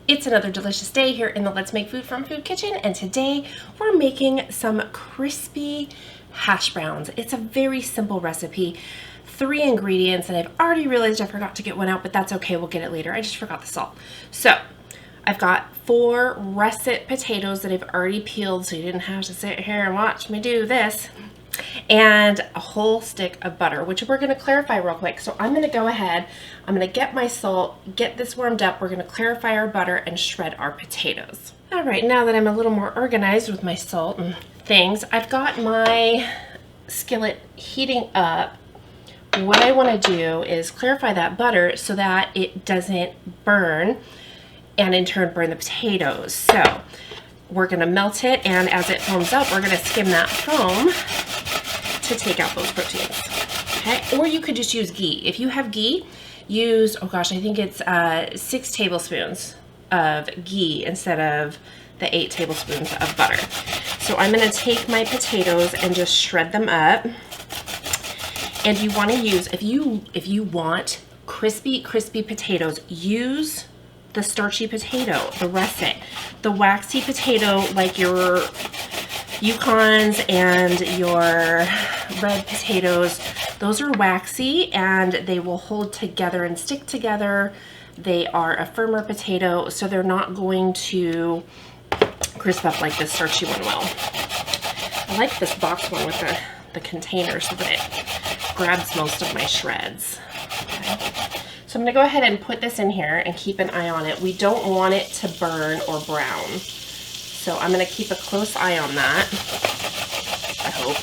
It's another delicious day here in the Let's Make Food from Food kitchen, and today we're making some crispy hash browns. It's a very simple recipe, 3 ingredients, and I've already realized I forgot to get one out, but that's okay, we'll get it later. I just forgot the salt. So I've got 4 russet potatoes that I've already peeled, so you didn't have to sit here and watch me do this, and a whole stick of butter, which we're going to clarify real quick. So I'm going to go ahead, I'm going to get my salt, get this warmed up, we're going to clarify our butter and shred our potatoes. All right, now that I'm a little more organized with my salt and things, I've got my skillet heating up. What I want to do is clarify that butter so that it doesn't burn and in turn burn the potatoes. So we're going to melt it, and as it foams up, we're going to skim that foam to take out those proteins. Okay, or you could just use ghee. If you have ghee, use, oh gosh, I think it's 6 tablespoons of ghee instead of the 8 tablespoons of butter. So I'm going to take my potatoes and just shred them up. And you want to use, if you want crispy potatoes, use the starchy potato, the russet. The waxy potato, like your Yukons and your red potatoes, those are waxy and they will hold together and stick together. They are a firmer potato, so they're not going to crisp up like the starchy one will. I like this box one with the container so that it grabs most of my shreds. Okay. So I'm going to go ahead and put this in here and keep an eye on it. We don't want it to burn or brown. So I'm going to keep a close eye on that, I hope.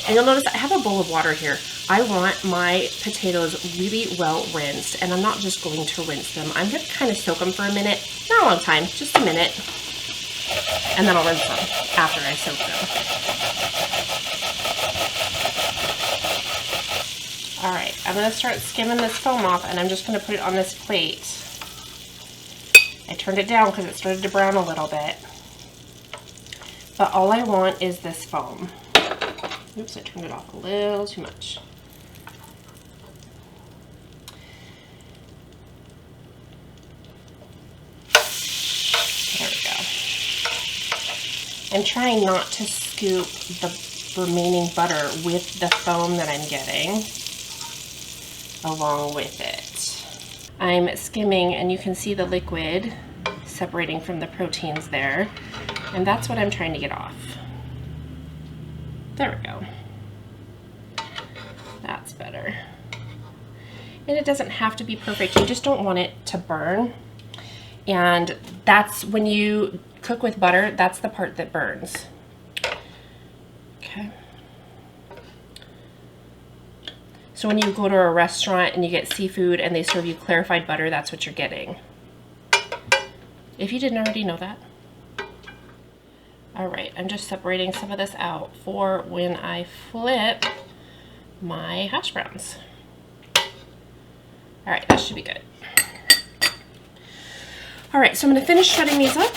And you'll notice I have a bowl of water here. I want my potatoes really well rinsed, and I'm not just going to rinse them. I'm going to kind of soak them for a minute, not a long time, just a minute, and then I'll rinse them after I soak them. All right, I'm going to start skimming this foam off, and I'm just going to put it on this plate. I turned it down because it started to brown a little bit. But all I want is this foam. Oops, I turned it off a little too much. There we go. I'm trying not to scoop the remaining butter with the foam that I'm getting along with it. I'm skimming, and you can see the liquid separating from the proteins there, and that's what I'm trying to get off. There we go. That's better. And it doesn't have to be perfect, you just don't want it to burn. And that's when you cook with butter, that's the part that burns. Okay. So when you go to a restaurant and you get seafood and they serve you clarified butter, that's what you're getting. If you didn't already know that. All right, I'm just separating some of this out for when I flip my hash browns. All right, that should be good. All right, so I'm gonna finish shredding these up,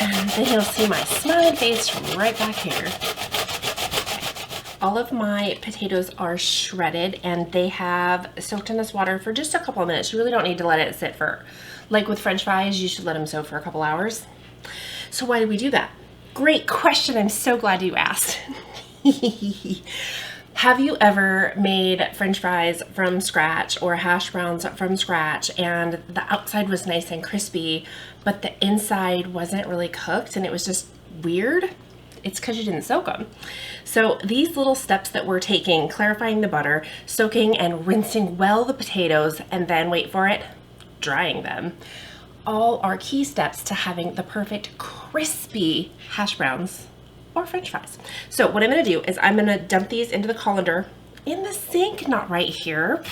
and then you'll see my smiling face right back here. All of my potatoes are shredded, and they have soaked in this water for just a couple of minutes. You really don't need to let it sit for, like with French fries, you should let them soak for a couple hours. So why did we do that? Great question, I'm so glad you asked. Have you ever made French fries from scratch or hash browns from scratch, and the outside was nice and crispy, but the inside wasn't really cooked and it was just weird? It's because you didn't soak them. So these little steps that we're taking, clarifying the butter, soaking and rinsing well the potatoes, and then wait for it, drying them, all are key steps to having the perfect crispy hash browns or French fries. So what I'm gonna do is I'm gonna dump these into the colander in the sink, not right here.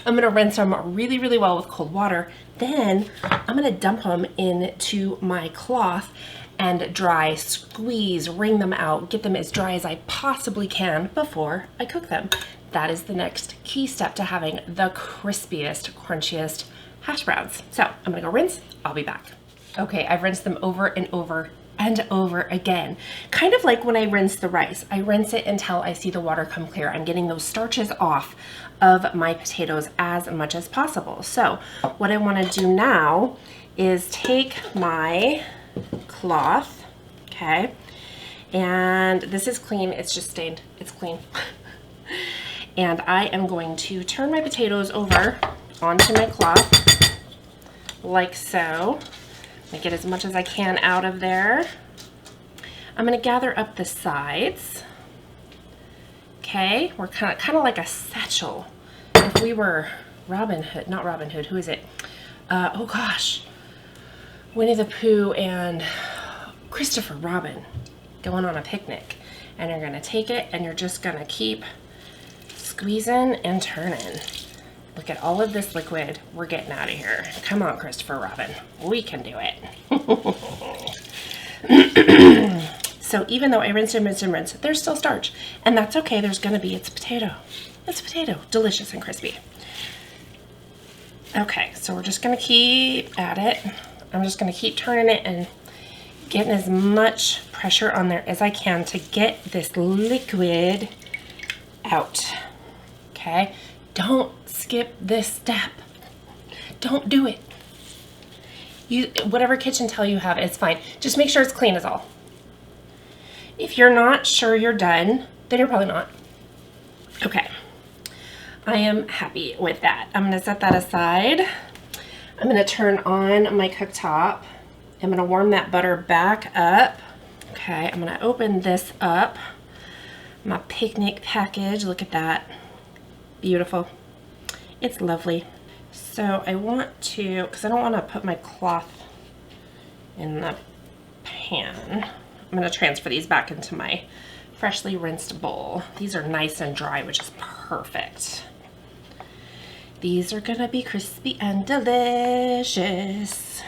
I'm gonna rinse them really, really well with cold water. Then I'm gonna dump them into my cloth and dry, squeeze, wring them out, get them as dry as I possibly can before I cook them. That is the next key step to having the crispiest, crunchiest hash browns. So I'm gonna go rinse, I'll be back. Okay, I've rinsed them over and over and over again. Kind of like when I rinse the rice. I rinse it until I see the water come clear. I'm getting those starches off of my potatoes as much as possible. So what I want to do now is take my cloth, okay, and this is clean, it's just stained, it's clean. And I am going to turn my potatoes over onto my cloth, like so. I'm gonna get as much as I can out of there. I'm gonna gather up the sides. Okay, we're kind of like a satchel. If we were Robin Hood, not Robin Hood, who is it? Oh gosh, Winnie the Pooh and Christopher Robin going on a picnic. And you're gonna take it and you're just gonna keep squeezing and turning. Look at all of this liquid we're getting out of here. Come on, Christopher Robin, we can do it. So even though I rinsed and rinsed and rinsed, there's still starch. And that's okay, there's gonna be, it's potato. It's potato, delicious and crispy. Okay, so we're just gonna keep at it. I'm just gonna keep turning it and getting as much pressure on there as I can to get this liquid out. Okay, don't skip this step. Don't do it. Whatever kitchen towel you have, it's fine. Just make sure it's clean is all. If you're not sure you're done, then you're probably not. Okay, I am happy with that. I'm gonna set that aside. I'm gonna turn on my cooktop. I'm gonna warm that butter back up. Okay, I'm gonna open this up. My picnic package, look at that. Beautiful. It's lovely. So I want to, because I don't want to put my cloth in the pan, I'm going to transfer these back into my freshly rinsed bowl. These are nice and dry, which is perfect. These are going to be crispy and delicious.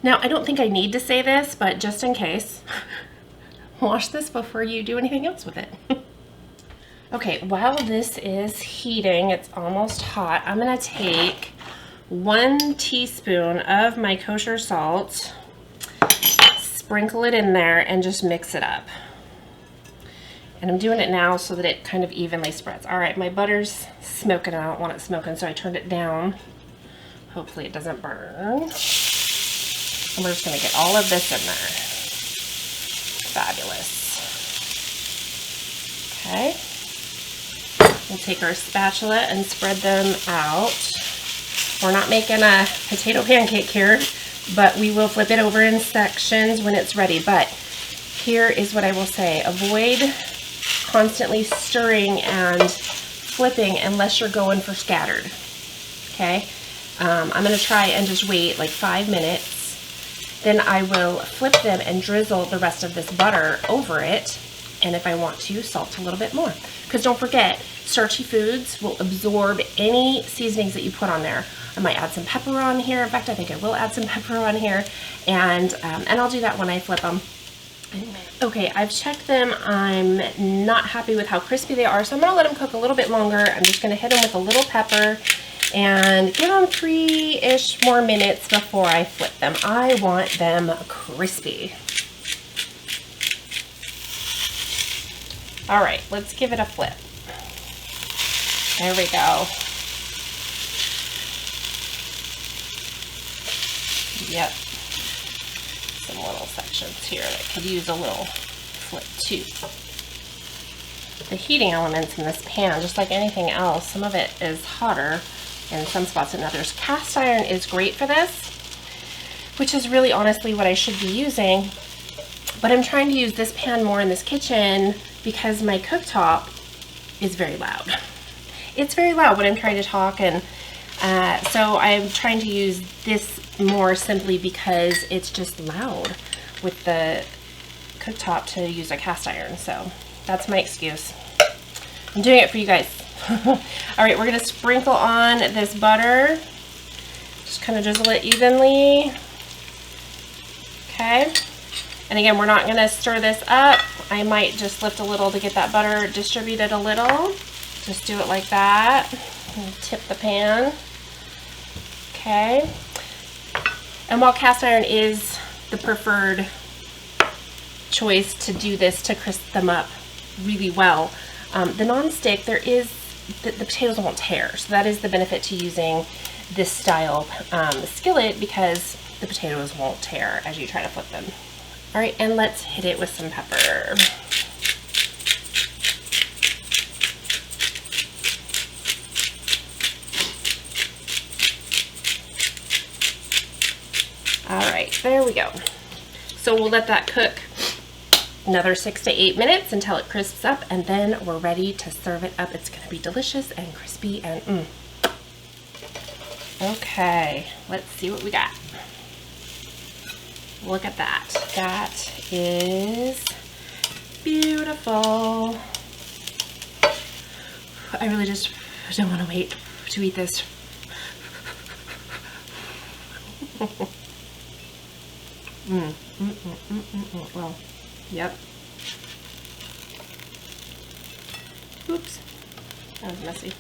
Now, I don't think I need to say this, but just in case, wash this before you do anything else with it. Okay, while this is heating, it's almost hot, I'm gonna take 1 teaspoon of my kosher salt, sprinkle it in there, and just mix it up. And I'm doing it now so that it kind of evenly spreads. All right, my butter's smoking. I don't want it smoking, so I turned it down. Hopefully it doesn't burn. And we're just gonna get all of this in there. Fabulous. Okay. We'll take our spatula and spread them out. We're not making a potato pancake here, but we will flip it over in sections when it's ready. But here is what I will say. Avoid constantly stirring and flipping unless you're going for scattered. Okay? I'm going to try and just wait like 5 minutes. Then I will flip them and drizzle the rest of this butter over it. And if I want to, salt a little bit more. Because don't forget, starchy foods will absorb any seasonings that you put on there. I might add some pepper on here. In fact, I think I will add some pepper on here. And I'll do that when I flip them. Okay, I've checked them. I'm not happy with how crispy they are, so I'm going to let them cook a little bit longer. I'm just going to hit them with a little pepper and give them 3-ish more minutes before I flip them. I want them crispy. All right, let's give it a flip. There we go. Yep. Some little sections here that could use a little flip too. The heating elements in this pan, just like anything else, some of it is hotter in some spots than others. Cast iron is great for this, which is really honestly what I should be using. But I'm trying to use this pan more in this kitchen because my cooktop is very loud. It's very loud when I'm trying to talk, and so I'm trying to use this more simply because it's just loud with the cooktop to use a cast iron. So that's my excuse. I'm doing it for you guys. All right, we're gonna sprinkle on this butter. Just kind of drizzle it evenly. Okay. And again, we're not gonna stir this up. I might just lift a little to get that butter distributed a little. Just do it like that. And tip the pan. Okay. And while cast iron is the preferred choice to do this to crisp them up really well. The non-stick, the potatoes won't tear, so that is the benefit to using this style skillet, because the potatoes won't tear as you try to flip them. All right, and let's hit it with some pepper. All right, there we go. So we'll let that cook another 6 to 8 minutes until it crisps up, and then we're ready to serve it up. It's gonna be delicious and crispy and Okay, let's see what we got. Look at that. That is beautiful. I really just don't want to wait to eat this. Well, yep. Oops, that was messy.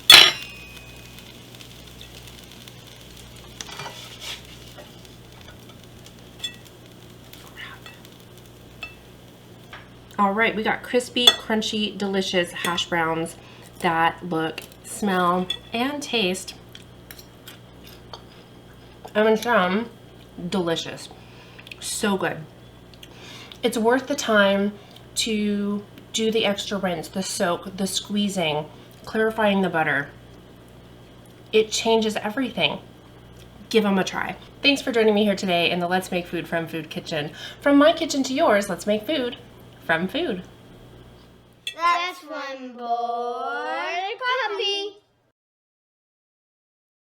All right, we got crispy, crunchy, delicious hash browns that look, smell, and taste and sound delicious. So good. It's worth the time to do the extra rinse, the soak, the squeezing, clarifying the butter. It changes everything. Give them a try. Thanks for joining me here today in the Let's Make Food from Food kitchen. From my kitchen to yours, let's make food from food. That's one boy puppy.